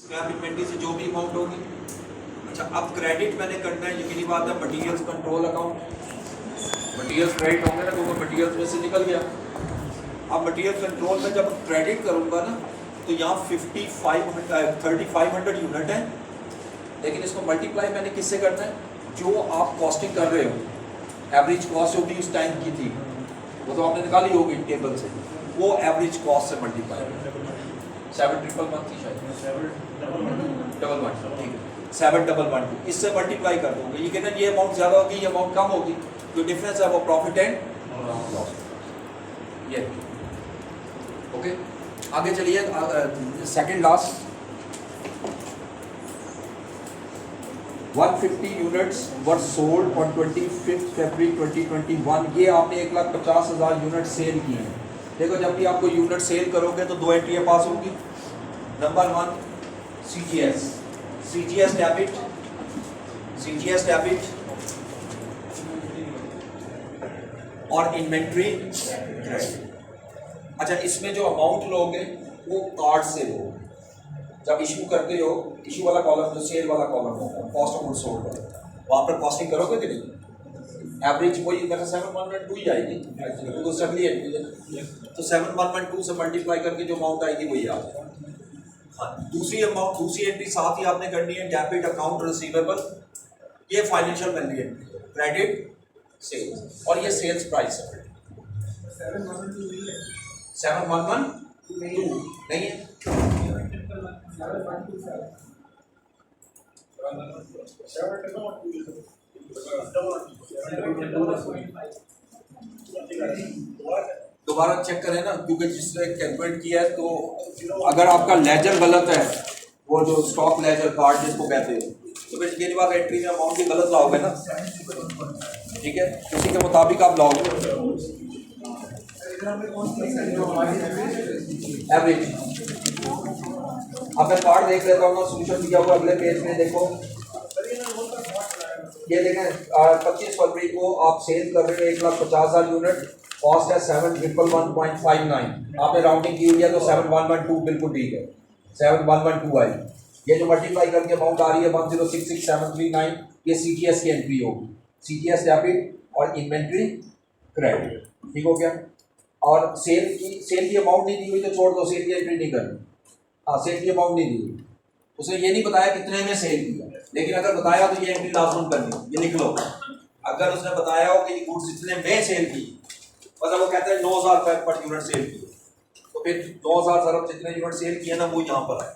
Scrap inventory से जो भी अमाउंट होगी। अच्छा, अब क्रेडिट मैंने करना है, यकीनी बात है, materials control account, materials credit होंगे ना तो वो मटेरियल्स में से निकल गया। अब मटेरियल कंट्रोल में जब क्रेडिट करूँगा ना तो यहाँ 3500 यूनिट है, लेकिन इसको मल्टीप्लाई मैंने किससे करना है, जो आप कॉस्टिंग कर रहे हो, एवरेज कॉस्ट होगी उस टाइम की थी वो तो आपने निकाली होगी टेबल से, वो एवरेज कॉस्ट से मल्टीप्लाई 7,111 थी शायद, 7,112, ठीक है, 7,112 इससे मल्टीप्लाई कर दोगे। ये कहना ये अमाउंट ज़्यादा होगी, ये अमाउंट कम होगी, जो डिफरेंस है वो प्रॉफिट एंड लॉस। ये ओके, आगे चलिए, second last 150 units were sold on 25 फरवरी 2021। ये आपने 1,50,000 यूनिट सेल किए हैं। देखो, जब भी आपको यूनिट सेल करोगे तो दो एंट्रियाँ पास होगी। Number 1 CGS, CGS debit, CGS debit और इन्वेंट्री क्रेडिट। अच्छा, इसमें जो अमाउंट लोगे वो कार्ड से लो, जब इशू करते हो, इशू वाला कॉलम जो सेल वाला कॉलम होगा, कॉस्ट ऑफ गुड्स सोल्ड होगा, वहाँ पर कॉस्टिंग करोगे कि नहीं, एवरेज वही मेरा 7,112 ही आएगी, तो सगली एंट्री है तो 7,112 से मल्टीप्लाई करके जो अमाउंट आएगी वही आ जाएगी। हाँ, दूसरी अमाउंट, दूसरी एंट्री साथ ही आपने करनी है, डेबिट अकाउंट रिसीवेबल, ये फाइनेंशियल वैल्यू एंट्री है, क्रेडिट सेल्स, और ये सेल्स प्राइस है। 7,112 नहीं है, दोबारा चेक करें ना, क्योंकि जिसने कैलकुलेट किया है तो अगर आपका लेजर गलत है, वो जो स्टॉक लेजर कार्ड जिसको कहते हैं, तो फिर ये बात एंट्री में अमाउंट भी गलत लाओगे ना, ठीक है, उसी के मुताबिक आप लाओगे। एवरेज, अब मैं कार्ड देख लेता हूँ, सोल्यूशन दिया हुआ अगले पेज में, देखो ये देखें, 25 फरवरी को आप सेल कर रहे हो 1,50,000 यूनिट, कॉस्ट है 7,111.59, आपने राउंडिंग की हुई है तो 7,112 बिल्कुल ठीक है, 7,112 आई। ये जो मल्टीप्लाई करके अमाउंट आ रही है 1,066,739, ये CGS की एंट्री होगी, CGS डेबिट और इन्वेंट्री क्रेडिट, ठीक हो गया। और सेल की अमाउंट नहीं दी हुई तो छोड़ दो, सेल की एंट्री नहीं करनी। हाँ, सेल की अमाउंट नहीं दी हुई, उसने ये नहीं बताया कितने में सेल किया, लेकिन अगर बताया तो ये एंट्री लाजमन करनी, ये लिख लो। अगर उसने बताया हो कि गुड्स इतने में सेल की, मतलब वो कहता है 9,000 रुपये पर यूनिट सेल की, तो फिर 9,000 सरब जितने यूनिट सेल किए ना वो यहाँ पर आए,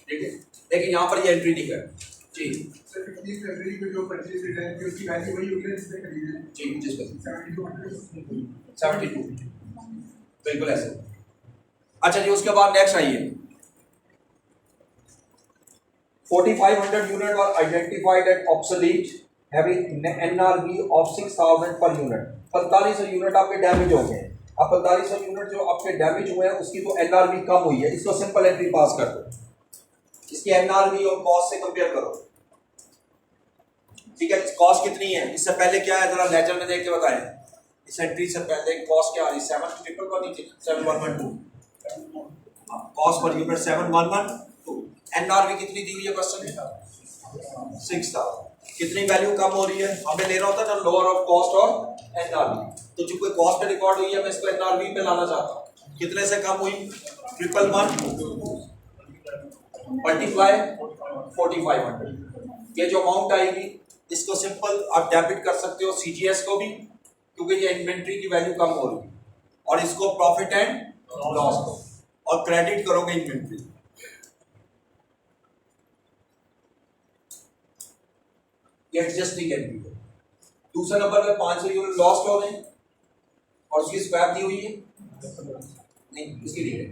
ठीक है, लेकिन यहाँ पर ये एंट्री नहीं करनी जी। जी, जिस पर 72 बिल्कुल ऐसे। अच्छा जी, उसके बाद नेक्स्ट आइए, 4,500 unit were identified at obsolete having NRV of 6,000 per unit. 4,500 unit आपके डैमेज हो गए। अब 4,500 यूनिट जो आपके डैमेज हुए हैं उसकी तो NRV कम हुई है, इसको सिंपल एंट्री पास कर दो, इसकी NRV और कॉस्ट से कंपेयर करो, ठीक है। कॉस्ट कितनी है, इससे पहले क्या है जरा लेजर में देख के बताएं, इस एंट्री से पहले कॉस्ट क्या आ रही है, 7,112, कॉस्ट पर यूनिट 7,112, NRV कितनी दी हुई है क्वेश्चन में, 6,000, कितनी वैल्यू कम हो रही है, हमें लेना होता है ना लोअर ऑफ कॉस्ट और NRV, तो जो कोई कॉस्ट पे रिकॉर्ड हुई है मैं इसको NRV पे लाना चाहता हूँ, कितने से कम हुई, 1,112 मल्टीप्लाई 4,500, ये जो अमाउंट आएगी इसको सिंपल आप डेबिट कर सकते हो CGS को भी, क्योंकि ये इन्वेंट्री की वैल्यू कम हो रही है, और इसको प्रॉफिट एंड लॉस को, और क्रेडिट करोगे इन्वेंट्री। ये एडजस्टिंग एंट्री है। दूसरे नंबर पे 500 यूनिट लॉस्ट हो रहे हैं और उसकी स्क्रैप दी हुई है, नहीं उसकी नहीं है,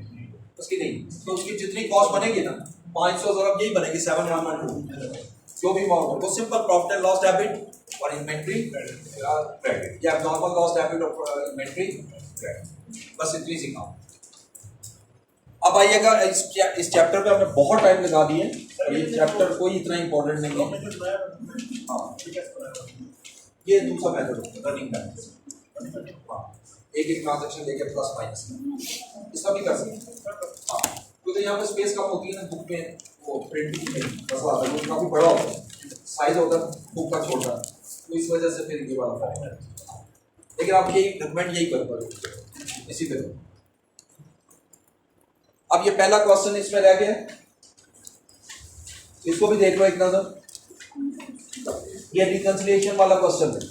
उसकी नहीं, तो उसकी जितनी कॉस्ट बनेगी ना 500 जरा यही बनेगी 7,112, जो भी अमाउंट है वो simple profit and loss debit और इन्वेंट्री क्रेडिट, या नॉर्मल लॉस डेबिट और इन्वेंट्री क्रेडिट, बस इतनी सी काम। अब आइएगा इस चैप्टर पे हमने बहुत टाइम लगा दिए, ये चैप्टर कोई इतना इंपॉर्टेंट नहीं है। हाँ, ये दूसरा मेथड होता है रनिंग मेथड, हाँ, एक ट्रांजैक्शन लेके प्लस माइनस इसका भी कर सकते हैं। हाँ, क्योंकि यहाँ पे स्पेस कम होती है ना बुक में, वो प्रिंटिंग में मसला आता है, वो काफ़ी बड़ा होता है, साइज होता है बुक का छोटा, तो इस वजह से फिर ये बड़ा है। लेकिन आप यही रिकमेंड यही कर पाओगे इसी तरह। अब ये पहला क्वेश्चन इसमें रह गया, इसको भी देख लो एक नजर। ये रिकंसिलिएशन वाला क्वेश्चन है।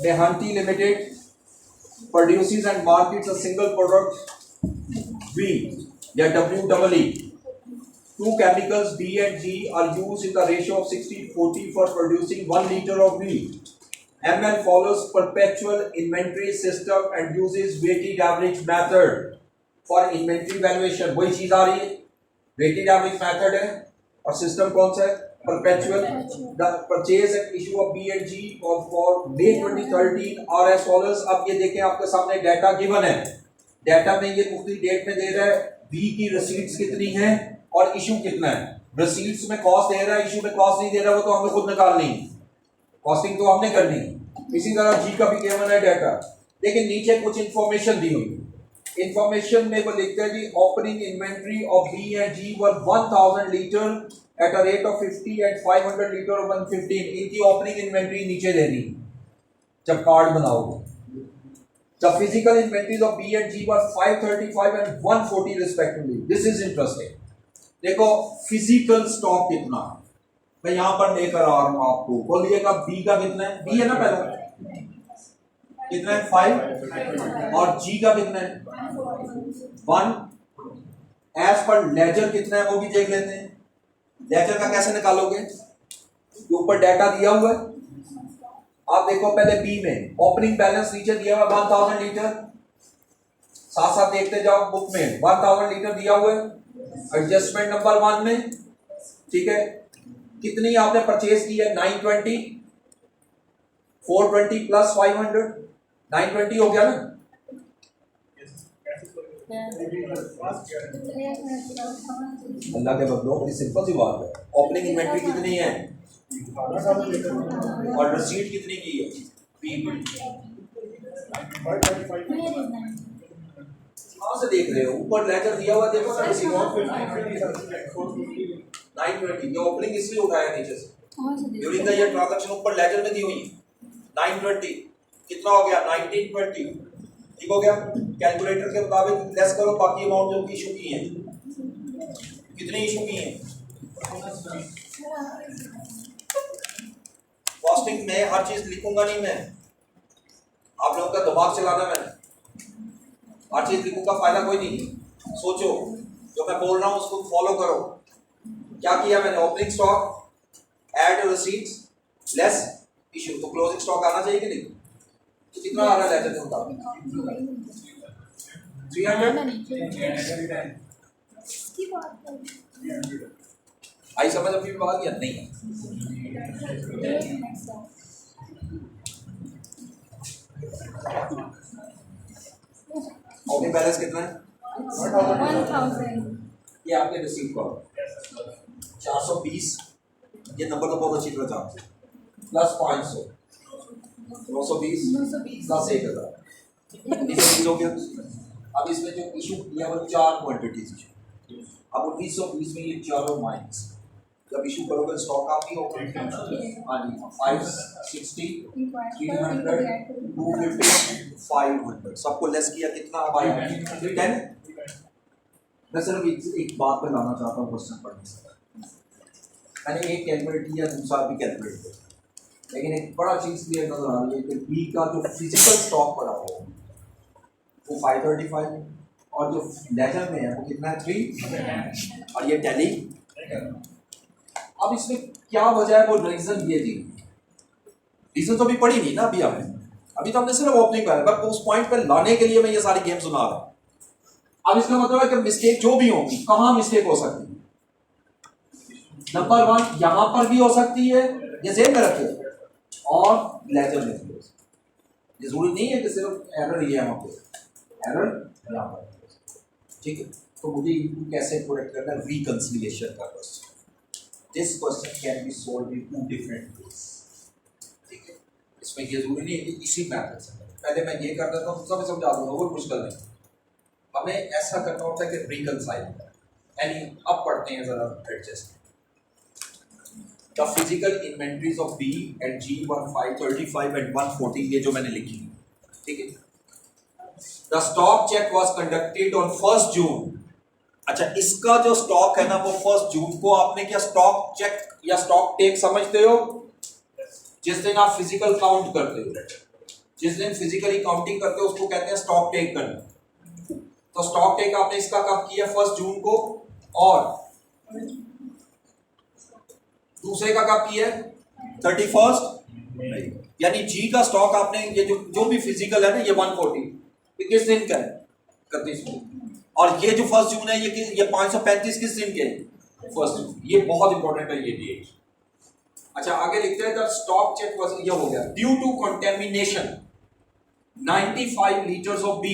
मेहनती limited produces and markets a single product V या WEE. Two chemicals B and G are used in the ratio of 60-40 for producing 1 liter of V. ML follows perpetual inventory system and uses weighted average method for inventory valuation. वही चीज आ रही है, weighted average method है और system कौन सा है, perpetual. The purchase and issue of B and G for May 2013 are as follows. अब ये देखें आपके सामने डाटा गिवन है, डाटा में ये मुख्तलिफ डेट में दे रहा है B की रसीट्स कितनी है और इशू कितना है। रसीट्स में कॉस्ट दे रहा है, इशू में कॉस्ट नहीं दे रहा, वो तो हमें खुद निकालनी है, कॉस्टिंग तो हमने करनी है। इसी तरह G का भी गिवन है डाटा, लेकिन नीचे कुछ इंफॉर्मेशन दी हुई। इंफॉर्मेशन में वो लिखते हैं जी opening inventory of B and G were 1000 litre at a rate of 50 and 500 litre और 115। इनकी ओपनिंग इन्वेंट्री नीचे दे दी जब कार्ड बनाओगे। जब physical inventories of B and G were 535 and 140 respectively. This is interesting. देखो फिजिकल स्टॉक कितना है, मैं यहां पर लेकर आ रहा हूं आपको, बोलिएगा B का कितना है, B है ना पहला, कितना है 5 और G का कितना है 1। एज पर लेजर कितना है वो भी देख लेते हैं। लेजर का कैसे निकालोगे, ऊपर डाटा दिया हुआ है, आप देखो पहले बी में ओपनिंग बैलेंस नीचे दिया हुआ 1000 लीटर, साथ साथ देखते जाओ बुक में 1000 लीटर दिया हुआ है एडजस्टमेंट नंबर 1 में, ठीक है। कितनी आपने परचेज की है 920, 420 प्लस 500 920 हो गया ना। अल्लाह के बंदों, बड़ी सिंपल सी बात है। ओपनिंग इन्वेंट्री कितनी है और रसीद कितनी की है, कहां से देख रहे हो, ऊपर लेकर दिया हुआ देखो ना, किसी को 920 ये ओपनिंग इसलिए उठाया नीचे से ड्यूरिंग द ईयर ट्रांजैक्शन, ऊपर लेजर में दी हुई है 920, कितना हो गया 1920, ठीक हो गया। कैलकुलेटर के मुताबिक लेस करो बाकी अमाउंट जो इशू की है, कितनी इशू की है। कॉस्टिंग में हर चीज लिखूंगा नहीं मैं, आप लोगों का दिमाग चलाना, मैं हर चीज लिखूंगा फायदा कोई नहीं। सोचो जो मैं बोल रहा हूं उसको फॉलो करो। क्या किया मैंने, opening stock add receipts less issue, तो क्लोजिंग स्टॉक आना चाहिए कि नहीं, तो कितना आ रहा है लेजर के मुताबिक 300। आई समझ अपनी बात या नहीं। ओपनिंग बैलेंस कितना है 1000। ये आपके रिसीव का 420, ये नंबर तो बहुत अच्छी तरह जानते हैं, प्लस 500 920 प्लस 1000 1920 हो गया। अब इसमें जो इशू किया वो 4 क्वांटिटीज, अब 1920 में ये चारों माइनस, जब इशू करोगे स्टॉक आप ही होगा, हाँ जी 560 300 250 500 सबको लेस किया, कितना आया 10। मैं सिर्फ एक बात पे लाना चाहता हूँ क्वेश्चन पढ़ने से, मैंने एक कैलकुलेट किया दूसरा भी कैलकुलेट किया, लेकिन एक बड़ा चीज़ क्लियर नजर आ रही है कि बी का जो फिजिकल स्टॉक पड़ा हो वो 535 और जो लेजर में है वो कितना है 3 और ये टैली। अब इसमें क्या वजह है, वो रीजन ये थी, रीजन तो अभी पढ़ी नहीं ना अभी हमने, अभी तो हमने सिर्फ ओपनिंग कर, बट उस पॉइंट पे लाने के लिए मैं ये सारी गेम सुना रहा हूँ। अब इसका मतलब है कि मिस्टेक जो भी होगी, कहाँ मिस्टेक हो सकती है, नंबर 1 यहां पर भी हो सकती है, ये जेब में रखिए, और लेजर में भी हो सकती है। ये जरूरी नहीं है कि सिर्फ एरर ही है वहां पे, एरर यहाँ पर, ठीक है। तो मुझे इनको कैसे प्रोडक्ट करना है, रिकंसिलिएशन का question, this question can be solved in 2 different ways, ठीक है। इसमें ये जरूरी नहीं है कि इसी मैथड से, पहले मैं ये कर देता हूँ सब समझा दूंगा, वो मुश्किल नहीं। हमें ऐसा करना होता है कि रिकंसाइल, यानी अब पढ़ते हैं जरा adjust. The physical inventories of B and G were 535 and 114, ये जो मैंने लिखी, ठीक है। The stock check was conducted on 1 June. अच्छा, इसका जो स्टॉक है ना वो 1 जून को आपने क्या स्टॉक चेक या स्टॉक टेक समझते हो? जिस दिन आप फिजिकल काउंट करते हो, जिस दिन फिजिकली काउंटिंग करते हो उसको कहते हैं स्टॉक टेक करना। तो स्टॉक टेक आपने इसका कब किया? 1 जून को। और दूसरे का कब किया? 31। यानी जी का स्टॉक आपने ये जो भी फिजिकल है ना, ये 140, ये किस दिन का है? 31 को। और ये जो 1 जून है ये 535 किस दिन के है? 1 जून। ये बहुत इंपॉर्टेंट है ये डेट। अच्छा, आगे लिखते हैं द स्टॉक चेक वाज, ये हो गया, due to contamination 95 liters of B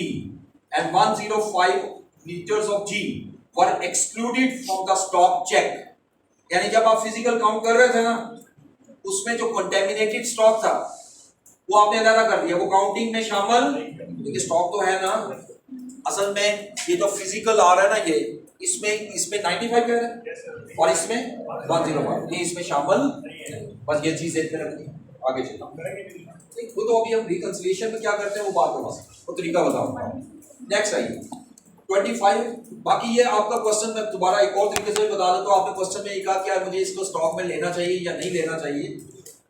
and 105 liters of G were excluded from the stock check। यानी जब आप फिजिकल काउंट कर रहे थे ना, उसमें जो कंटेमिनेटेड स्टॉक था वो आपने अलग कर दिया, वो काउंटिंग में शामिल, क्योंकि स्टॉक तो है ना। असल में ये जो फिजिकल आ रहा है ना, ये इसमें 95 कह रहे हैं और इसमें 105, ये इसमें शामिल। बस ये चीज देखते रखनी, आगे चलना। वो तो अभी हम रिकंसिलिएशन में क्या करते हैं वो बात है, बस वो तरीका बताऊंगा। नेक्स्ट आइए 25। बाकी ये आपका क्वेश्चन मैं दोबारा एक और तरीके से बता दूं, तो आपने क्वेश्चन में ये कहा कि मुझे इसको स्टॉक में लेना चाहिए या नहीं लेना चाहिए।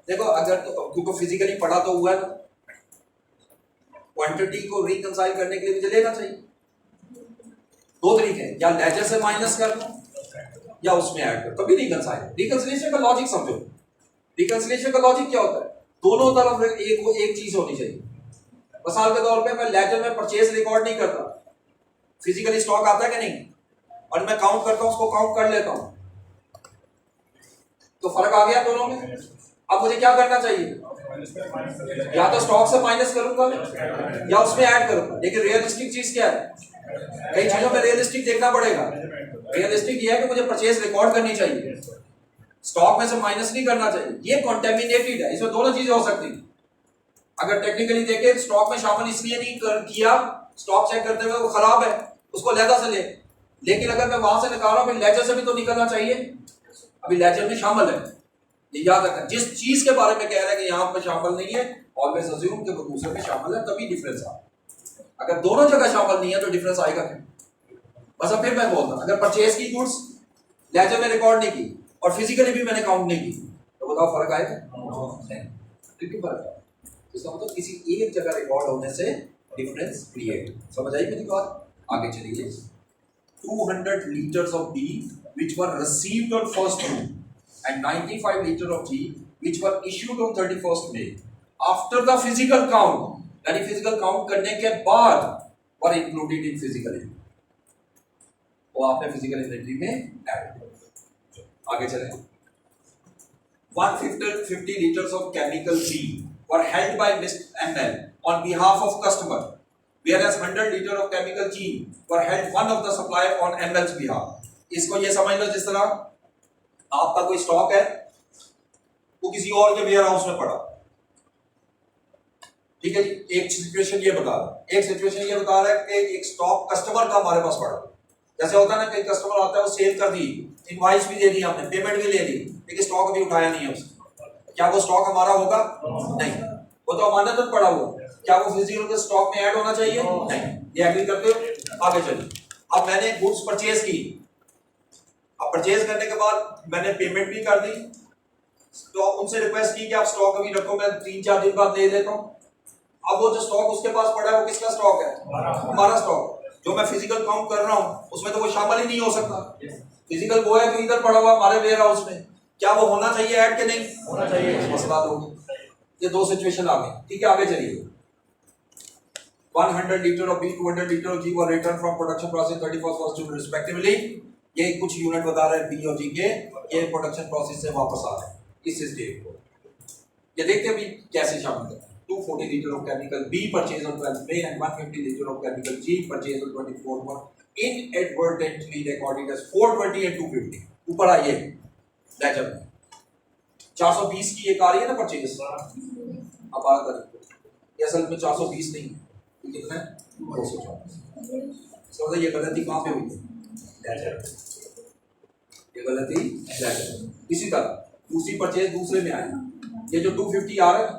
देखो, अगर तो क्योंकि फिजिकली पढ़ा तो हुआ है, क्वांटिटी को रिकंसाइल करने के लिए मुझे लेना चाहिए। दो तरीके हैं, या लेजर से माइनस कर लो या उसमें ऐड कर, कभी रिकंसाइल। रिकंसिलिएशन का लॉजिक समझो। रिकंसिलिएशन का लॉजिक क्या होता है? दोनों तरफ एक चीज होनी चाहिए। मिसाल के तौर पे मैं लेजर में परचेज रिकॉर्ड नहीं करता, फिजिकली स्टॉक आता है कि नहीं, और मैं काउंट करता हूं, उसको काउंट कर लेता हूं, तो फर्क आ गया दोनों में। अब मुझे क्या करना चाहिए? या तो स्टॉक से माइनस करूंगा या उसमें ऐड करूंगा। लेकिन रियलिस्टिक चीज क्या है? कई चीजों में रियलिस्टिक देखना पड़ेगा। रियलिस्टिक ये है कि मुझे परचेज रिकॉर्ड करनी चाहिए, स्टॉक में से माइनस नहीं करना चाहिए। ये कॉन्टेमिनेटेड है, इसमें दोनों चीजें हो सकती हैं। अगर टेक्निकली देखें, स्टॉक में शामिल इसलिए नहीं किया, स्टॉक चेक करते हुए वो खराब है, उसको लेजर से ले। लेकिन अगर मैं वहां से निकाल रहा हूं, लेजर से भी तो निकलना चाहिए, अभी लेजर में शामिल है। ये याद रखना, जिस चीज के बारे में कह रहे हैं कि यहां पर शामिल नहीं है, ऑलवेज अज्यूम कि वो दूसरे में शामिल है, तभी डिफरेंस आ। अगर दोनों जगह शामिल नहीं है तो डिफरेंस आएगा क्या? बस अब फिर मैं बोलता, अगर परचेज की गुड्स लेजर में रिकॉर्ड नहीं की और फिजिकली भी मैंने काउंट नहीं की, तो बताओ फर्क आएगा? नहीं। क्यों फर्क आएगा? इसका मतलब किसी एक जगह रिकॉर्ड होने से डिफरेंस क्रिएट। समझ आई मेरी बात? आगे चलिए। 200 liters of B which were received on 1st June and 95 liters of G which were issued on 31st May after the physical count, यानी फिजिकल काउंट करने के बाद were included in physical inventory, वो आपने फिजिकल इन्वेंटरी में add किया। आगे चलें। 150 liters of chemical B were held by Mr. ML on behalf of customer, whereas 100 liters of chemical G were held one of the supplier on ML's behalf। इसको ये समझ लो, जिस तरह आपका कोई स्टॉक है, वो किसी और के वेयर हाउस में पड़ा, ठीक है जी। एक सिचुएशन ये बता रहा है कि एक स्टॉक कस्टमर का हमारे पास पड़ा। जैसे होता है ना, कई कस्टमर आता है, वो सेल कर दी, इनवॉइस भी दे दी हमने, पेमेंट भी ले ली, लेकिन स्टॉक अभी उठाया नहीं है उसने। क्या वो स्टॉक हमारा होगा? नहीं, वो तो अमानत में पड़ा हुआ। क्या वो फिजिकल के स्टॉक में ऐड होना चाहिए? नहीं। ये एग्री करते हो? आगे चलिए। अब मैंने गुड्स परचेज की, अब परचेज करने के बाद मैंने पेमेंट भी कर दी, स्टॉक उनसे रिक्वेस्ट की कि आप स्टॉक अभी रखो, मैं 3-4 दिन बाद दे देता हूँ। अब वो जो स्टॉक उसके पास पड़ा है, वो किसका स्टॉक है? हमारा स्टॉक। जो मैं फिजिकल काउंट कर रहा हूँ उसमें तो वो शामिल ही नहीं हो सकता। फिजिकल वो है जो इधर पड़ा हुआ हमारे वेयर हाउस में, क्या वो होना चाहिए ऐड के नहीं होना चाहिए? मसला लोग, ये दो सिचुएशन आ गई, ठीक है। आगे चलिए। 100 liters of B, 200 liters of G were returned from production process 31st June respectively। ये कुछ यूनिट बता रहे हैं B और G के, ये प्रोडक्शन प्रोसेस से वापस आ रहे हैं इस डेट को। ये देखते हैं भी कैसे शामिल है। 240 liters of chemical B purchased on 12th May and 150 liters of chemical G purchased on 24th May inadvertently recorded as 420 and 250। ऊपर आइए लेजर में 420 की एक आ रही है ना परचेज, अब बात करें, ये असल में 420 नहीं, कितना है? 240। तो ये गलती कहाँ पे हुई है? ये गलती लेजर। इसी तरह दूसरी परचेज दूसरे में आई, ये जो 250 आ रहा है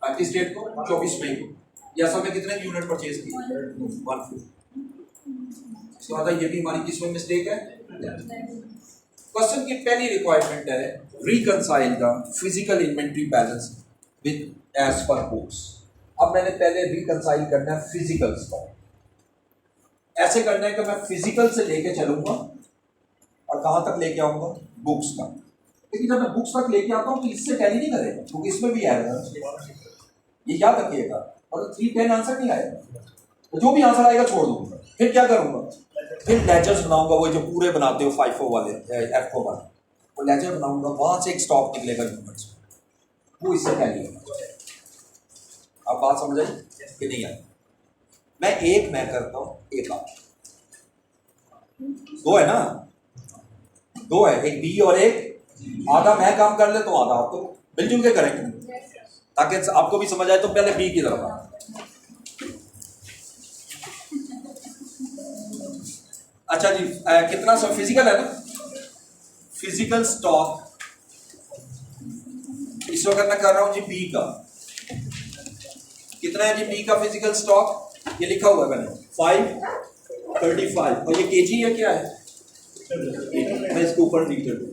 35 डेट को 24 मई को, ये असल में कितने की यूनिट परचेज की? 150। इसका मतलब ये भी हमारी किस में मिस्टेक है? क्वेश्चन की पहली रिक्वायरमेंट है reconcile the physical inventory balance with as per books. अब मैंने पहले रिकंसाइल करना है फिजिकल स्टॉक। ऐसे करना है कि मैं फिजिकल से लेके चलूंगा और कहां तक लेके आऊंगा? बुक्स तक। लेकिन जब मैं बुक्स तक लेके आता हूं तो इससे टैली नहीं करेगा, क्योंकि इसमें भी आएगा, ये याद रखिएगा। और 310 आंसर नहीं आएगा, तो जो भी आंसर आएगा छोड़ दूंगा। फिर क्या करूंगा? फिर लेजर्स बनाऊंगा, वो जो पूरे बनाते हो FIFO वाले, FIFO वाले, वो लेजर बनाऊंगा, वहां से एक स्टॉक निकलेगा यूनिट्स, वो इससे टैली होगा। अब बात समझ आई कि नहीं आई? मैं करता हूं, एक आप, दो है ना, दो है, एक बी और एक, आधा मैं काम कर ले तो आधा आप, तो मिलजुल के करेंगे ताकि आपको भी समझ आए। तो पहले बी की तरफ आ। अच्छा जी, कितना सब फिजिकल है ना? फिजिकल स्टॉक इस वक्त मैं कर रहा हूं जी बी का। कितना है जी बी का फिजिकल स्टॉक? ये लिखा हुआ है मैंने 535, और ये केजी है, क्या है? मैं इसको ऊपर लीटर दूं।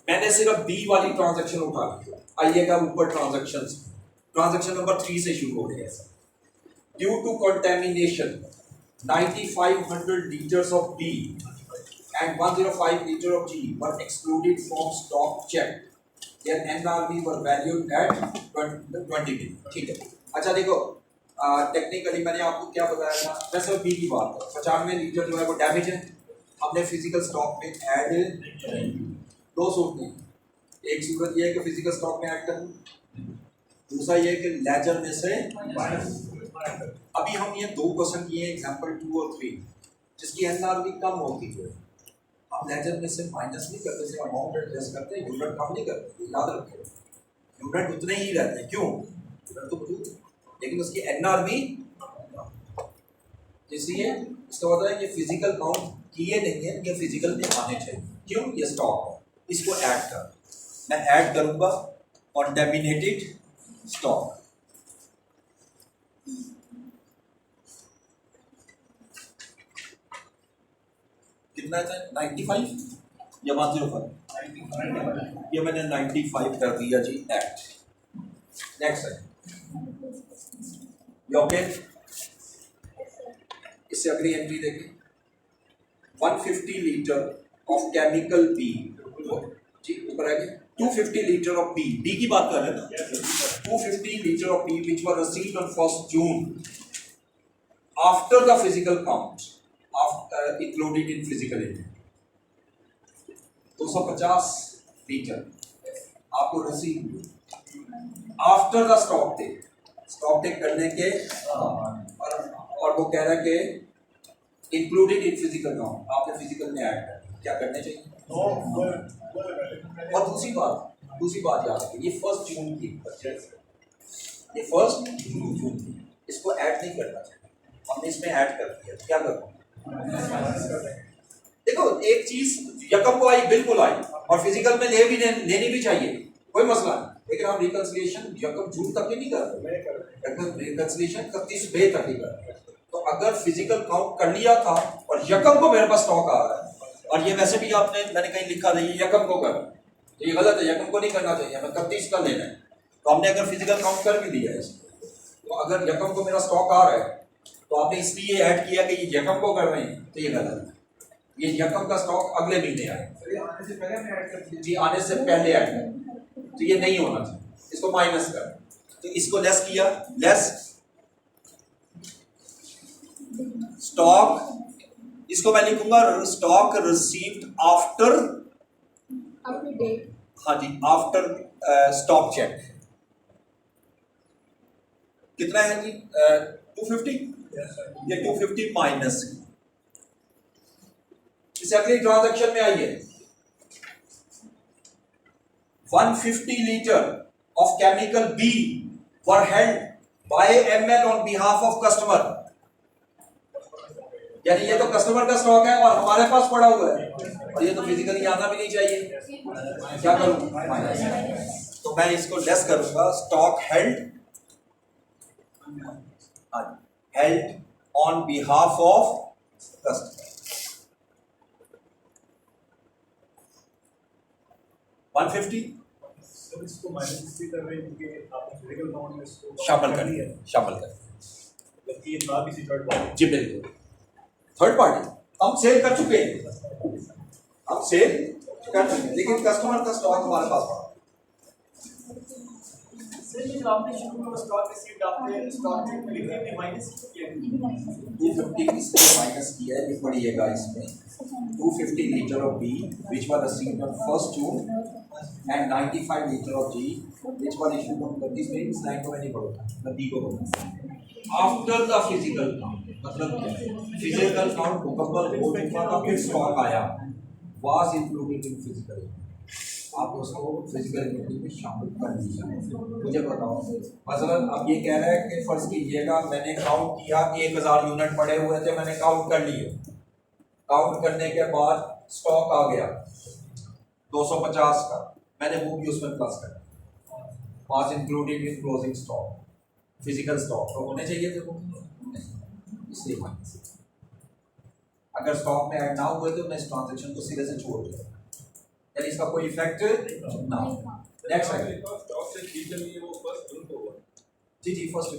मैंने सिर्फ बी वाली ट्रांजैक्शन उठा ली। आइएगा ऊपर ट्रांजैक्शन नंबर 3 से शुरू हो गया। Due to contamination 9500 liters of B and 105 liters of G were excluded from stock check. Their NRV were valued at 20 million. ठीक है। अच्छा देखो, टेक्निकली मैंने आपको क्या बताया था? मैं सिर्फ बी की बात करूँ। 95 लीटर जो है वो डैमेज है, हमने फिजिकल स्टॉक में ऐड दो सूरत नहीं। एक सूरत यह है कि फिजिकल स्टॉक में ऐड करूँ, दूसरा यह है कि लेजर में से। अभी हम ये दो क्वेश्चन किए, एग्जांपल 2 और 3, जिसकी एनआरवी कम होती है, हम लेजर में से माइनस नहीं करते, से अमाउंट एडजस्ट करते हैं, यूनिट कम नहीं करते। याद रखिए, यूनिट उतने ही रहते हैं। क्यों? यूनिट तो मौजूद, लेकिन उसकी एनआरवी, इसलिए इसका मतलब है कि फिजिकल काउंट किए नहीं है, ये फिजिकल में आने चाहिए। क्यों? ये स्टॉक है, इसको ऐड कर, मैं ऐड करूंगा कॉन्टेमिनेटेड स्टॉक। कितना है? 95 या 105? ये मैंने 95 कर दिया जी ऐड। नेक्स्ट है ओके, इससे अगली एंट्री देखिए। 150 लीटर ऑफ केमिकल बी जी, ऊपर आएगी 250 लीटर ऑफ बी की बात कर रहे हैं ना। 250 litre of B which were received on 1st June after the physical count included in physical inventory. 250 litre आपको receive after the stock take करने के, और वो कह रहा है कि इंक्लूडेड इन फिजिकल काउंट, आपने फिजिकल में ऐड कर, क्या करने चाहिए? और दूसरी बात याद रखिए, ये 1st जून की, ये 1st जून की, इसको ऐड नहीं करना चाहिए, हमने इसमें ऐड कर दिया। क्या करो? देखो, एक चीज यकम को आई, बिल्कुल आई, और फिजिकल में लेनी भी चाहिए, कोई मसला नहीं, लेकिन हम रिकंसिलिएशन यकम जून तक ही नहीं करते, रिकंसिलिएशन 31 मई तक ही करते। तो अगर फिजिकल काउंट कर लिया था और यकम को मेरे पास स्टॉक आ रहा है, और ये वैसे भी मैंने कहीं लिखा था ये यकम को कर, तो ये गलत है, यकम को नहीं करना चाहिए, हमें 31 का लेना है। तो हमने अगर फिजिकल काउंट कर भी दिया है इसको, तो अगर यकम को मेरा स्टॉक आ रहा है, तो आपने इसलिए ऐड किया कि ये यकम को कर रहे हैं, तो ये गलत है। ये यकम का स्टॉक अगले महीने आए जी, आने से पहले ऐड कर, तो ये नहीं होना चाहिए, इसको माइनस कर। तो इसको लेस किया, लेस स्टॉक, इसको मैं लिखूंगा स्टॉक रिसीव्ड आफ्टर, हाँ जी, आफ्टर स्टॉक चेक। कितना है जी? 250, ये 250 माइनस, इसे अगली ट्रांजैक्शन में आइए। 150 litre of chemical B were held by ML on behalf of customer, यानी ये तो कस्टमर का स्टॉक है और हमारे पास पड़ा हुआ है, और ये तो फिजिकली आना भी नहीं चाहिए। क्या करूं? माइनस। तो मैं इसको लेस करूंगा, stock held on behalf of customer 150 इसको माइनस कर रहे हैं क्योंकि आपने फिजिकल अकाउंट में इसको शामिल कर लिया, शामिल कर, जबकि ये था किसी थर्ड पार्टी। जी बिल्कुल, थर्ड पार्टी हम सेल कर चुके हैं, हम सेल कर चुके हैं, लेकिन कस्टमर का स्टॉक हमारे पास पड़ा। सर ये जो आपने शुरू में स्टॉक रिसीव्ड आपने स्टॉक में लिखे में माइनस किया है, 250 इसलिए माइनस किया है, ये पढ़िएगा इसमें 250 litre of B which was received on 1st June and 95 litre of G which was issued on 30 May। इस लाइन को मैं नहीं पढ़ूंगा, मैं B को पढ़ूंगा। आफ्टर द फिजिकल काउंट, मतलब क्या है? फिजिकल काउंट मुकम्मल हो चुका था, फिर स्टॉक आया, was included in physical, आप उसको फिजिकल इन्वेंटरी में शामिल कर दीजिए। मुझे बताओ, मसलन अब ये कह रहा है कि फर्ज कीजिएगा मैंने काउंट किया 1000 यूनिट पड़े हुए थे, मैंने काउंट कर लिए, काउंट करने के बाद स्टॉक आ गया 250 का, मैंने वो भी उसमें प्लस कर पास included in closing stock, physical stock तो होने चाहिए थे वो, इसलिए माइनस। अगर स्टॉक में ऐड ना हुए तो मैं इस ट्रांजेक्शन को सिरे से छोड़ दिया, यानी इसका कोई इफेक्ट ना। नेक्स्ट है स्टॉक से ठीक है वो फर्स्ट जून को हुआ। जी जी फर्स्ट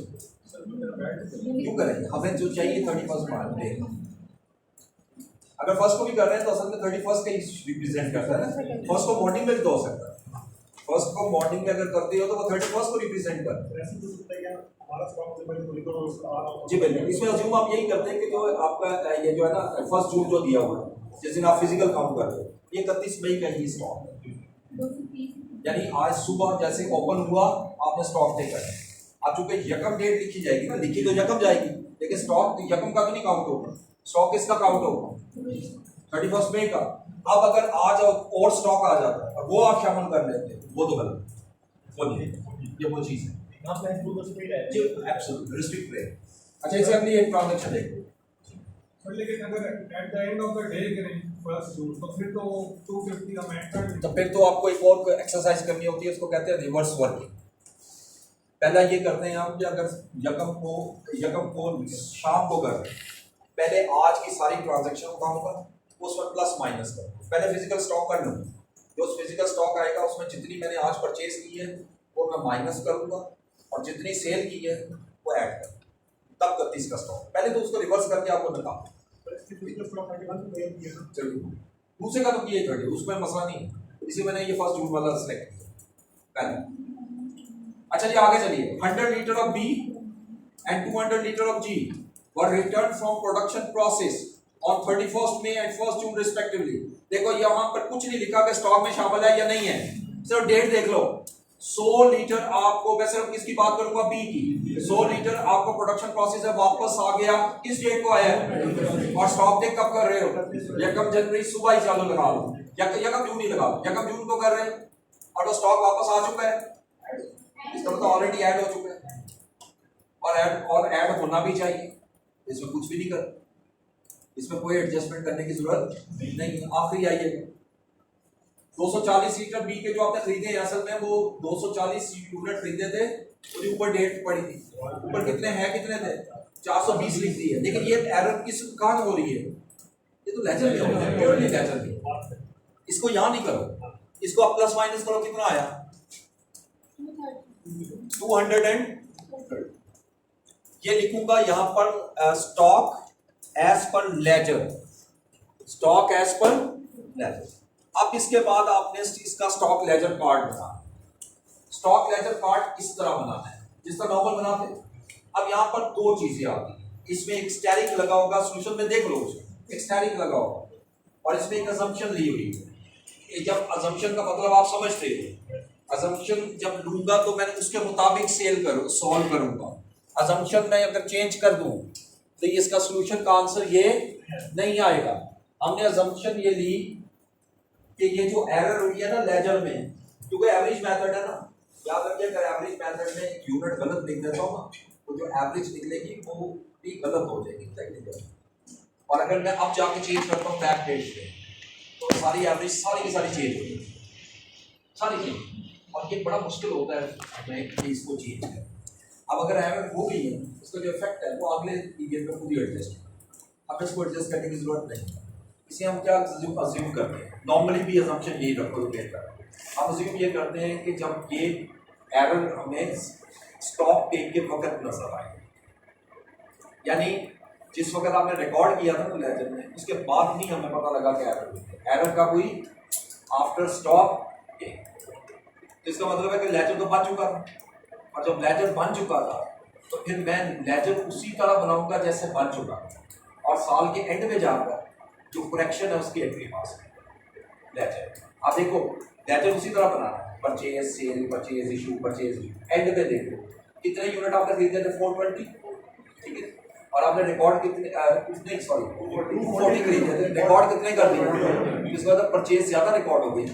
क्यों करेंगे, हमें जो चाहिए 31 मार्च देगा। अगर फर्स्ट को भी कर रहे हैं तो असल में 31 का ही रिप्रेजेंट करता है ना, फर्स्ट को मॉर्निंग में भी तो हो सकता है, फर्स्ट को मॉर्निंग में अगर करते हो तो वो 31 को रिप्रेजेंट करता है। ऐसे तो सकता है क्या हमारा स्टॉक से पहले तो लिखो और उसका आ रहा हो। जी बिल्कुल, इसमें अज्यूम आप यही करते हैं कि जो आपका ये जो है ना 1 जून जो दिया हुआ है, जिस दिन आप फिजिकल काउंट कर रहे हो, ये 31 मई का ही स्टॉक है, यानी आज सुबह जैसे ओपन हुआ आपने स्टॉक देखा है। अब चूंकि यकम डेट लिखी जाएगी ना, लिखी तो यकम जाएगी, लेकिन स्टॉक यकम का तो नहीं काउंट होगा, स्टॉक किसका काउंट होगा 31 मई का। अब अगर आज और स्टॉक आ जाता है और वो आप शामिल कर लेते हैं, वो तो गलत, वो नहीं, ये वो चीज है जी, एब्सोल्यूट रिस्ट्रिक्ट रेट। अच्छा इसे अगली एक ट्रांजैक्शन देखो, लेकिन अगर at the end of the day करें फर्स्ट जून तो फिर तो 250 का मैच कर तो फिर तो आपको एक और एक्सरसाइज करनी होती है, उसको कहते हैं रिवर्स वर्किंग। पहला ये करते हैं हम कि अगर यकम को शाम को कर रहे हैं, पहले आज की सारी ट्रांजैक्शन उठाऊंगा, उसमें प्लस माइनस करूँगा, पहले फिजिकल स्टॉक कर लूँगा, जो फिजिकल स्टॉक आएगा उसमें जितनी मैंने आज परचेज की है वो मैं माइनस करूँगा और जितनी सेल की है वो ऐड करूँगा, तब 31 का स्टॉक। पहले तो उसको रिवर्स करके आपको निकाल चलिए, दूसरे का तो किया 30, उसमें मसला नहीं है, इसी मैंने ये 1 जून वाला सिलेक्ट किया पहले। अच्छा जी आगे चलिए, 100 litre of B and 200 litre of G were returned from production process on 31st May and 1st June respectively। देखो यहाँ पर कुछ नहीं लिखा कि स्टॉक में शामिल है या नहीं है, सिर्फ डेट देख लो। 100 लीटर आपको, मैं सिर्फ किसकी बात करूंगा B की, 100 लीटर आपको प्रोडक्शन प्रोसेस है वापस आ गया, किस डेट को आया है, और स्टॉक देख कब कर रहे हो, यकम जनवरी सुबह ही चालू लगा लो, यकम जून ही लगा लो, यकम जून को कर रहे हो और वो स्टॉक वापस आ चुका है, इसका मतलब ऑलरेडी ऐड हो चुका है, और ऐड होना भी चाहिए, इसमें कुछ भी नहीं कर, इसमें कोई एडजस्टमेंट करने की जरूरत नहीं। आखिरी आइए 240 लीटर B के जो आपने खरीदे हैं, असल में वो 240 यूनिट खरीदे थे, उसके ऊपर डेट पड़ी थी, ऊपर कितने हैं, कितने थे 420 लिख दी है, लेकिन ये एरर किस कहां हो रही है, ये तो लेजर में हो रहा है, प्योरली लेजर में, इसको यहां नहीं करो, इसको आप प्लस माइनस करो, कितना आया 200 ये लिखूंगा यहां पर stock as per ledger, stock as per ledger. अब इसके बाद आपने इसका स्टॉक लेजर कार्ड बनाना, स्टॉक लेजर कार्ड इस तरह बनाना है जिस तरह नॉर्मल बनाते हैं। अब यहाँ पर दो चीजें आती हैं, इसमें एक स्टेरिक लगा होगा, सोल्यूशन में देख लो एक स्टेरिक लगा होगा, और इसमें एक अजम्पशन ली हुई है। जब अजम्पशन का मतलब आप समझते हो, अजम्पशन जब लूंगा तो मैं उसके मुताबिक सॉल्व करूंगा, अजम्पशन में अगर चेंज कर दूं तो इसका सोल्यूशन का आंसर ये नहीं आएगा। हमने अजम्पशन ये ली कि ये जो एरर हुई है ना लेजर में, क्योंकि एवरेज मेथड है ना, याद रखिए अगर एवरेज मेथड में यूनिट गलत लिख देता हूँ ना तो जो एवरेज निकलेगी वो भी गलत हो जाएगी टेक्निकल। और अगर मैं अब जाके चेंज करता हूँ बैक डेट पे तो सारी एवरेज सारी की सारी चेंज हो जाएगी, सारी चेंज। और ये बड़ा मुश्किल होता है मैं इसको चेंज करें। अब अगर एरर हो गई है उसका जो इफेक्ट है वो अगले पीरियड में खुद ही एडजस्ट होगा, अब इसको एडजस्ट करने की जरूरत नहीं है। इसे हम क्या अज्यूम करते हैं, नॉर्मली भी अजम्पशन यही रखो का हम अज्यूम ये करते हैं कि जब ये एरर हमें स्टॉक टेक के वक्त नजर आए, यानी जिस वक्त आपने रिकॉर्ड किया था ना लेजर में उसके बाद नहीं हमें पता लगा कि एरर हुई, एरर कब हुई, आफ्टर स्टॉक टेक। इसका मतलब है कि लेजर तो बन चुका था, और जब लेजर बन चुका था तो फिर मैं लेजर उसी तरह बनाऊंगा जैसे बन चुका था, और साल के एंड में जाकर जो करेक्शन है उसकी एंट्री पास लेजर। आप देखो लेजर उसी तरह बनाना है, purchase sale purchase issue purchase, and पे देखो कितने यूनिट आपने खरीदे थे 420, ठीक है, और आपने रिकॉर्ड कितने सॉरी 240 खरीदे थे, रिकॉर्ड कितने कर दिए, इसके बाद परचेज ज्यादा रिकॉर्ड हो गई,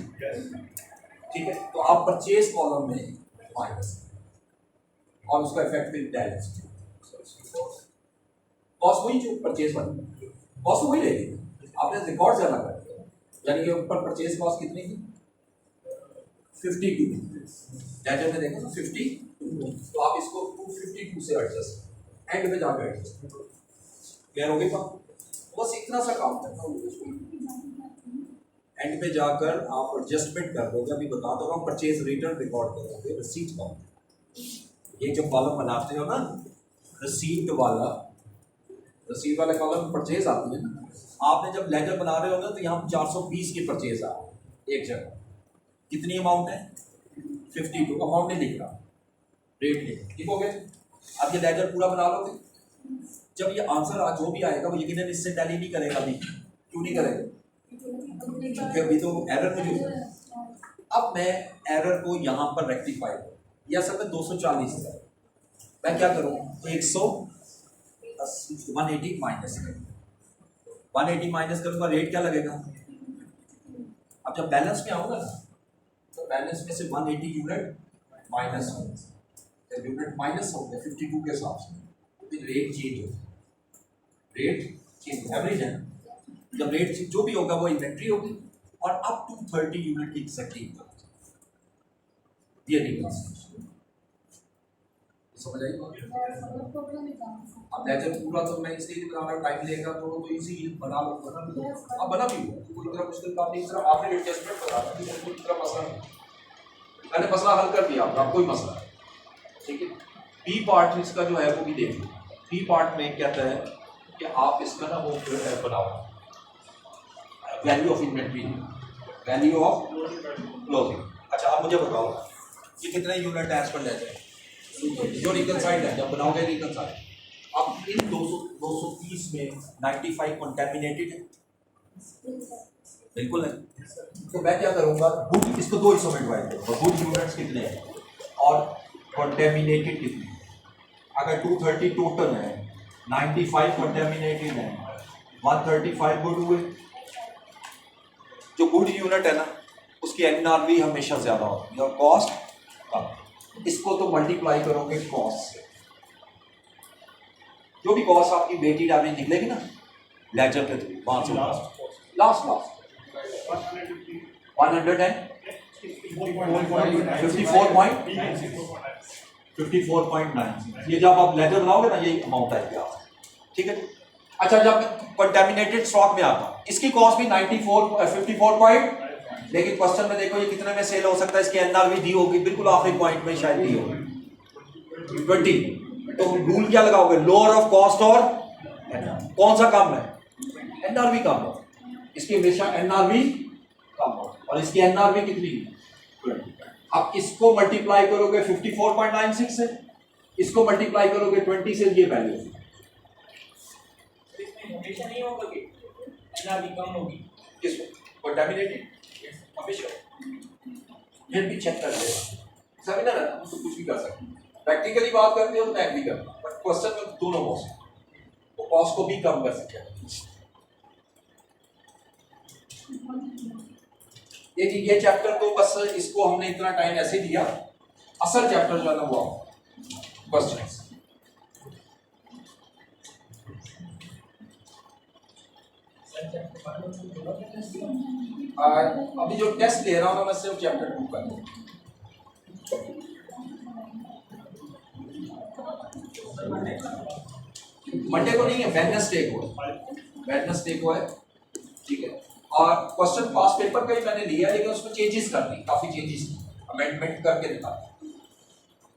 ठीक है। तो आप परचेज कॉलम में माइनस और उसका इफेक्ट फिर बैलेंस, कॉस्ट वही जो परचेज वाली कॉस्ट वही रहेगी, आपने रिकॉर्ड ज्यादा कर दिया, यानी कि ऊपर परचेज कॉस्ट कितनी थी 52, लेजर में देखो ना 50, तो आप इसको 252 से एडजस्ट एंड में जाकर एडजस्ट क्लियर हो गई बात। बस इतना सा काम करना होगा, एंड पे जाकर आप एडजस्टमेंट कर दोगे। अभी बता दो हम परचेज रिटर्न रिकॉर्ड करोगे, रिसीट काउंट, ये जो कॉलम बनाते हो ना रिसीट वाला कॉलम परचेज आती है ना, आपने जब लेजर बना रहे हो ना तो यहाँ 420 की परचेज आ रही है एक जगह, कितनी अमाउंट है 52, अमाउंट नहीं लिख रहा, रेट लिखोगे। अब ये लेजर पूरा बना लोगे, जब ये आंसर जो भी आएगा वो यकीनन इससे टैली नहीं करेगा, अभी क्यों नहीं करेगा क्योंकि अभी तो एरर मौजूद है। अब मैं एरर को यहाँ पर रेक्टिफाई करूँ, यह असल में 240 है, मैं क्या करूँ 180 माइनस करूँ, 180 माइनस करूँगा, रेट क्या लगेगा। अब जब बैलेंस में आऊँगा ना तो बैलेंस में से 180 यूनिट माइनस हो, जब यूनिट माइनस हो गया 52 के हिसाब से तो फिर रेट चेंज हो, रेट चेंज एवरेज है, जब रेट जो भी होगा वो इन्वेंट्री होगी, और अप टू 30 यूनिट की एक्सैक्टली ये समझ आई। अब लेजर पूरा तो मैं इसलिए बना रहा, टाइम लेगा तो इजी बना लो, अब बना भी हो कोई तरह मुश्किल काम नहीं, तरह आपने एडजस्टमेंट बता दी, कोई तरह मसला नहीं, मैंने मसला हल कर दिया आपका, कोई मसला है, ठीक है। बी पार्ट इसका जो है वो भी देख लो, बी पार्ट में कहता है कि आप इसका ना वो बनाओ value of inventory, value of closing. अच्छा आप मुझे बताओ कि कितने यूनिट है एज पर लेजर जो रिकनसाइल्ड है, जब बनाओगे रिकनसाइल्ड, अब इन 230 में 95 कंटेमिनेटेड है, बिल्कुल है, तो मैं क्या करूंगा गुड, इसको दो हिस्सों में डिवाइड करूंगा, गुड यूनिट्स कितने हैं और कंटेमिनेटेड कितने हैं। अगर 230 टोटल है, 95 कंटेमिनेटेड है, 135 गुड हुए, जो गुड यूनिट है ना उसकी एनआरवी हमेशा ज्यादा होती है और कॉस्ट कम, इसको तो मल्टीप्लाई करोगे कॉस्ट से, जो भी कॉस्ट आपकी वेटेड एवरेज निकलेगी ना लेजर के थ्रू, वहां से लास्ट 54.9, ये जब आप लेजर बनाओगे ना यही अमाउंट आएगी आप, ठीक है। अच्छा जब कंटेमिनेटेड स्टॉक में आता इसकी कॉस्ट भी 54 पॉइंट, लेकिन क्वेश्चन में देखो ये कितने में सेल हो सकता है, इसकी एनआरवी दी होगी बिल्कुल आखिरी पॉइंट में शायद दी होगी 20, तो रूल क्या लगाओगे लोअर ऑफ कॉस्ट और कौन सा कम है एनआरवी कम हो, इसकी हमेशा एनआरवी कम हो, और इसकी एनआरवी कितनी 20। अब इसको मल्टीप्लाई करोगे 54.96 से, इसको मल्टीप्लाई करोगे 20 से, ये वैल्यू हमेशा नहीं होगा कि एनआरवी कम होगी, किसको कंटेमिनेटेड हमेशा, फिर भी चेक कर लेना, समझ ना तो कुछ भी कर सकते हैं, प्रैक्टिकली बात करते हो तो मैं भी करता हूँ, बट क्वेश्चन में दोनों हो सकते, तो कॉस्ट को भी कम कर सकते हैं। ये चैप्टर तो बस इसको हमने इतना टाइम ऐसे दिया, असल चैप्टर जो है ना वो क्वेश्चंस, अभी जो टेस्ट ले रहा हूँ ना मैं सिर्फ चैप्टर 2 का। मंडे को नहीं है, वेडनेसडे को है, वेडनेसडे को है, ठीक है। और क्वेश्चन पास पेपर का ही मैंने लिया, लेकिन उसमें चेंजेस कर दी, काफी चेंजेस अमेंडमेंट करके निकाला,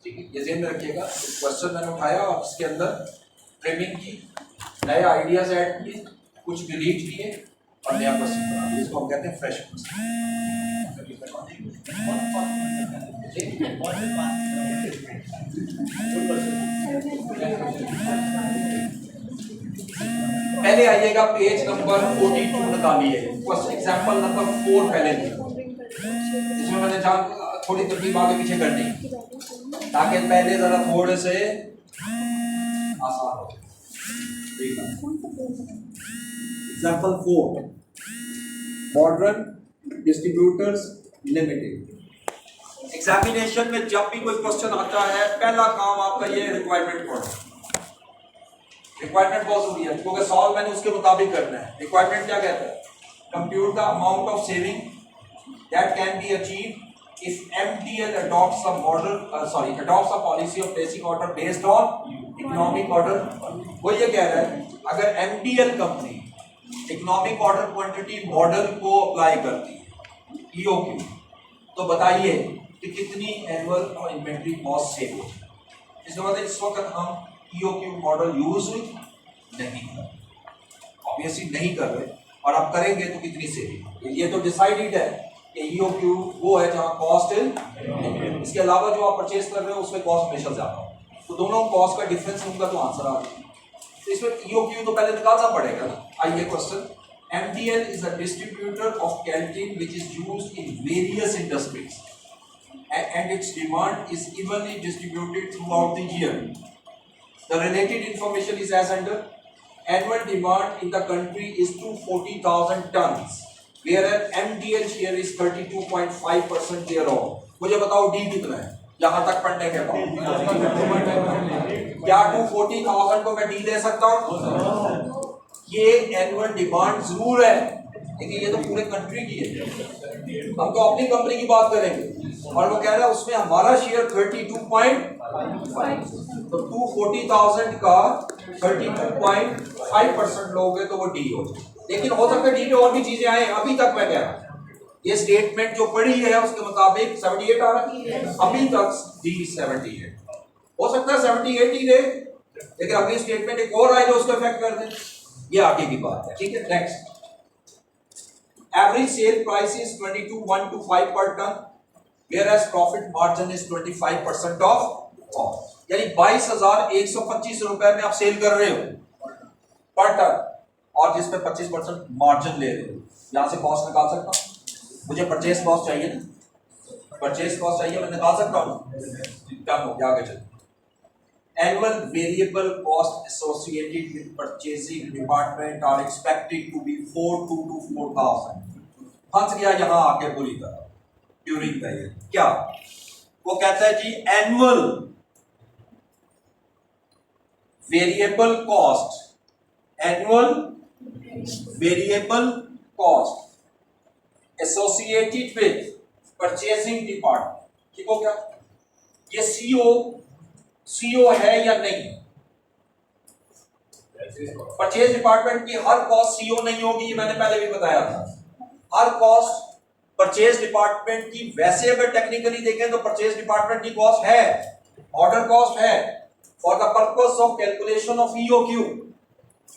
ठीक है। ये ध्यान में रखिएगा, क्वेश्चन मैंने उठाया और इसके अंदर ट्रिमिंग की, नए आइडियाज ऐड किए, कुछ डिलीट किए और नया क्वेश्चन बना दिया। इसको हम कहते हैं फ्रेश पहले आइएगा पेज नंबर 42 निकालिए, क्वेश्चन एग्जांपल नंबर 4 पहले इसमें मैंने थोड़ी तरकीब आगे पीछे करनी ताकि पहले जरा थोड़े से आसान हो। Example 4 modern distributors limited. Examination में जब भी कोई क्वेश्चन आता है पहला काम आपका ये रिक्वायरमेंट पढ़ो। रिक्वायरमेंट बहुत जरूरी है क्योंकि सॉल्व मैंने उसके मुताबिक करना है। रिक्वायरमेंट क्या कहता है? Compute the amount of saving that can be achieve if MTL adopts a policy of basic order based on economic order। वो ये कह रहा है अगर MTL company economic order quantity model को अप्लाई करती है EOQ, तो बताइए कि कितनी एनुअल और इन्वेंटरी कॉस्ट सेव हो। इसका मतलब इस वक्त हम EOQ मॉडल यूज नहीं कर रहे, ऑब्वियसली नहीं कर रहे, और अब करेंगे तो कितनी सेविंग। ये तो डिसाइडेड है कि EOQ वो है जहां कॉस्ट है, इसके अलावा जो आप परचेज कर रहे हो उसमें कॉस्ट हमेशा ज्यादा हो, तो दोनों कॉस्ट का डिफरेंस होगा तो आंसर आ जाएगा। तो इसमें EOQ तो पहले निकालना पड़ेगा ना। आइए question, MTL is a distributor of Caltin which is used in various industries and its demand is evenly distributed throughout the year. The related information is as under: annual demand in the country is 240,000 tons, whereas MTL share is 32.5% thereof. मुझे बताओ D कितना है? यहाँ तक पढ़ने के बाद क्या 240,000 को मैं D ले सकता हूँ? ये एनुअल डिमांड जरूर है, लेकिन ये तो पूरे कंट्री की है। हम तो अपनी कंपनी की बात करेंगे और वो कह रहा है उसमें हमारा शेयर 32.5, तो 240,000 का 32.5% लोगे तो वो डी हो। लेकिन हो सकता है डी में और भी चीजें आए, अभी तक मैं कह रहा हूँ ये स्टेटमेंट जो पढ़ी है उसके मुताबिक 78 आ रहा है, अभी तक डी 78 हो सकता है 78 ही रहे, लेकिन अगली स्टेटमेंट एक और आए जो उसको इफेक्ट कर दे, ये आगे की बात है, ठीक है। Next, average sale price is 22,125 per ton, whereas profit margin is 25% of cost, यानी 22,125 रुपए में आप सेल कर रहे हो पर टन और जिस पे 25% मार्जिन ले रहे हो। यहां से कॉस्ट निकाल सकता हूं, मुझे परचेस कॉस्ट चाहिए ना, परचेस कॉस्ट चाहिए, मैं निकाल सकता हूं। क्या हो गया, आगे चलो। Annual variable cost associated with purchasing department are expected to be 4,200 to 4,000। फंस गया यहाँ आके बुरी तरह ड्यूरिंग द ईयर। क्या वो कहता है जी? Annual variable cost, annual variable cost associated with purchasing department, ठीक हो गया? ये सीओ है या नहीं? परचेज डिपार्टमेंट की हर कॉस्ट सीओ नहीं होगी, मैंने पहले भी बताया था। हर कॉस्ट परचेज डिपार्टमेंट की, वैसे अगर टेक्निकली देखें तो परचेज डिपार्टमेंट की कॉस्ट है, ऑर्डर कॉस्ट है, for the purpose of calculation of EOQ।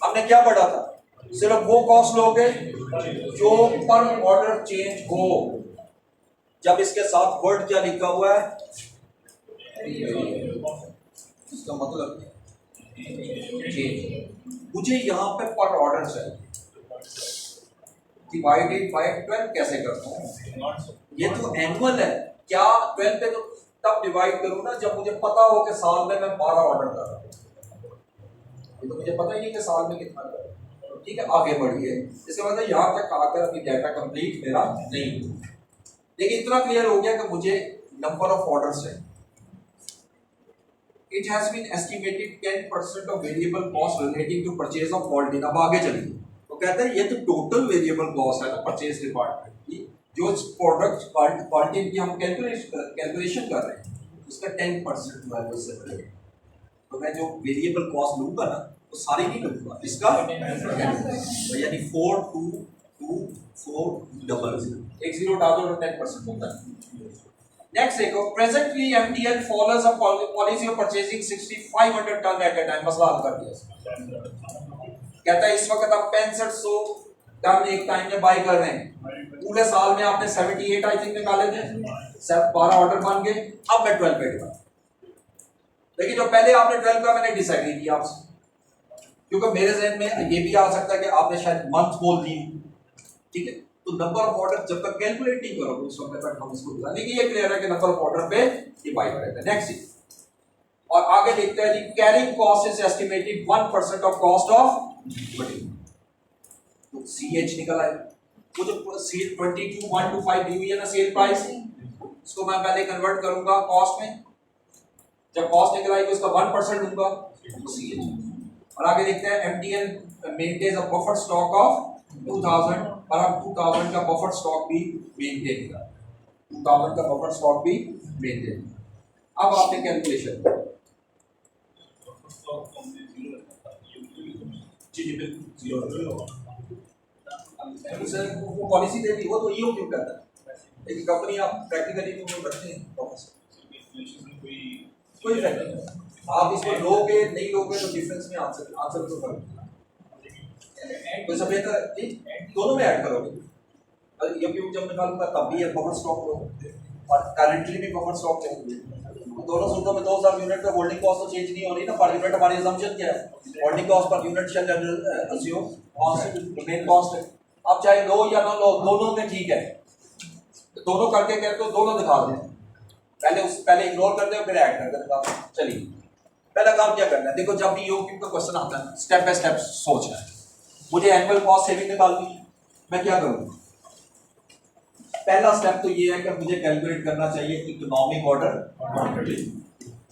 हमने क्या पढ़ा था? सिर्फ वो कॉस्ट लोगे जो पर ऑर्डर चेंज हो। जब इसके साथ वर्ड क्या लिखा हुआ है, इसका मतलब मुझे यहाँ पे पर ऑर्डर चाहिए, डिवाइडेड बाय 12 कैसे करता हूँ? ये तो एनुअल है, क्या 12 पे तो तब डिवाइड करूँ ना जब मुझे पता हो कि साल में मैं 12 ऑर्डर कर रहा हूँ। ये तो मुझे पता ही नहीं कि साल में कितना कर रहा हूँ, ठीक है। आगे बढ़िए, इसका मतलब यहाँ तक आकर अभी डाटा कंप्लीट मेरा नहीं हुआ, लेकिन इतना क्लियर हो गया कि मुझे नंबर ऑफ ऑर्डर्स है। It has been estimated 10% of variable cost relating to purchase of malt in। अब आगे चलिए, तो कहते हैं ये तो टोटल वेरिएबल कॉस्ट है ना परचेज डिपार्टमेंट की, जो प्रोडक्ट क्वालिटी की हम कैलकुलेशन कर रहे हैं उसका 10% जो है वो सेपरेट है। तो मैं जो वेरिएबल कॉस्ट लूंगा ना वो सारी नहीं लूंगा, इसका तो यानी 422400 एक जीरो डाल दो 10% होता है। नेक्स्ट देखो, presently MTL follows a policy of purchasing 6500 ton at a time. मसला हल कर दिया। कहता है इस वक्त आप 6500 टन एक टाइम में बाय कर रहे हैं, पूरे साल में आपने 78 आई थिंक निकाले थे, 12 ऑर्डर बन गए, अब मैं 12 पे गया। लेकिन जो पहले आपने 12 का मैंने डिसएग्री किया आपसे, क्योंकि मेरे जहन में ये भी आ सकता है कि आपने शायद मंथ बोल दी, ठीक है। तो नंबर ऑफ ऑर्डर जब तक कैलकुलेट नहीं करोगे उस वक्त तक हम इसको बताने की ये क्लियर है कि नंबर ऑफ ऑर्डर पे ये बाय करेगा। नेक्स्ट और आगे देखते हैं जी, carrying cost is estimated 1% of cost of material. तो सीएच निकल आए, वो जो सेल 22,125 दी हुई है ना सेल प्राइस, इसको मैं पहले कन्वर्ट करूंगा कॉस्ट में, जब कॉस्ट निकल आएगी उसका 1% दूंगा तो सीएच। और आगे देखते हैं MTL maintains a buffer stock of 2000 और अब 2000 का बफर स्टॉक भी मेंटेन किया, 2000 का बफर स्टॉक भी मेंटेन। अब आपने कैलकुलेशन जी बिल्कुल सर वो पॉलिसी देती वो तो ईओ क्यों करता है, लेकिन कंपनी आप प्रैक्टिकली तो रखते हैं कोई फर्क नहीं। आप इसको लोगे नहीं लोगे तो डिफरेंस में आंसर तो फर्क तो सब दोनों में ऐड करोगे। और ये क्यों जब निकालूंगा तब भी बफर स्टॉक लो और करंटली भी बफर स्टॉक चाहिए, तो दोनों सूत्रों में 2000 यूनिट का होल्डिंग कॉस्ट तो चेंज नहीं हो रही ना, पर यूनिट हमारी असम्पशन क्या है, holding cost per unit shall assume constant main cost है। अब चाहे लो या ना लो दोनों में ठीक है, तो दोनों करके कहते हो दोनों दिखा दें, पहले इग्नोर करते हो फिर ऐड करके दिखा। चलिए पहला काम क्या करना है, देखो जब भी ईओक्यू का क्वेश्चन आता है स्टेप बाय स्टेप सोचना है। मुझे एनुअल कॉस्ट सेविंग निकालनी है, मैं क्या करूँ, पहला स्टेप तो ये है कि मुझे कैलकुलेट करना चाहिए इकोनॉमिक ऑर्डर क्वांटिटी,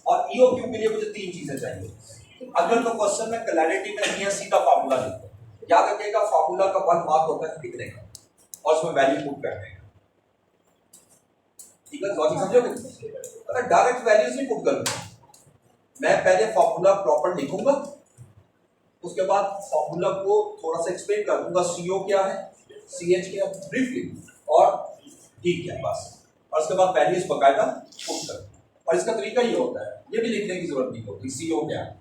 और ईओक्यू के लिए मुझे 3 चीजें चाहिए। अगर तो क्वेश्चन में क्लैरिटी में नहीं है सीधा फार्मूला लिखो, याद रखिएगा फार्मूला का 1 मार्क होता है लिखने का और उसमें वैल्यू पुट करने का, ठीक है लॉजिक समझोगे। अगर डायरेक्ट वैल्यूज नहीं पुट करूंगा, मैं पहले फार्मूला प्रॉपर लिखूंगा, उसके बाद फार्मूला को थोड़ा सा एक्सप्लेन कर दूंगा, सीओ क्या है, सीएच क्या है ब्रीफली, और ठीक है बस, और उसके बाद वैल्यूज बकायदा पुट कर। और इसका तरीका ये होता है, ये भी लिखने की जरूरत नहीं होती, सीओ क्या है,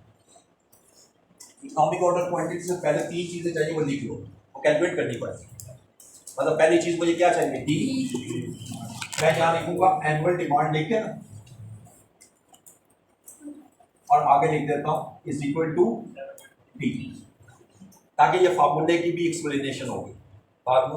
इकोनॉमिक ऑर्डर क्वांटिटी से पहले 3 चीजें चाहिए वो लिख लो, वो कैलकुलेट करनी पड़ेगी। मतलब पहली चीज मुझे क्या चाहिए, डी, मैं यहाँ लिखूंगा एनुअल डिमांड लिख के ना, और आगे लिख देता हूँ इज इक्वल टू डी, ताकि ये फार्मूले की भी एक्सप्लेनेशन होगी बाद में।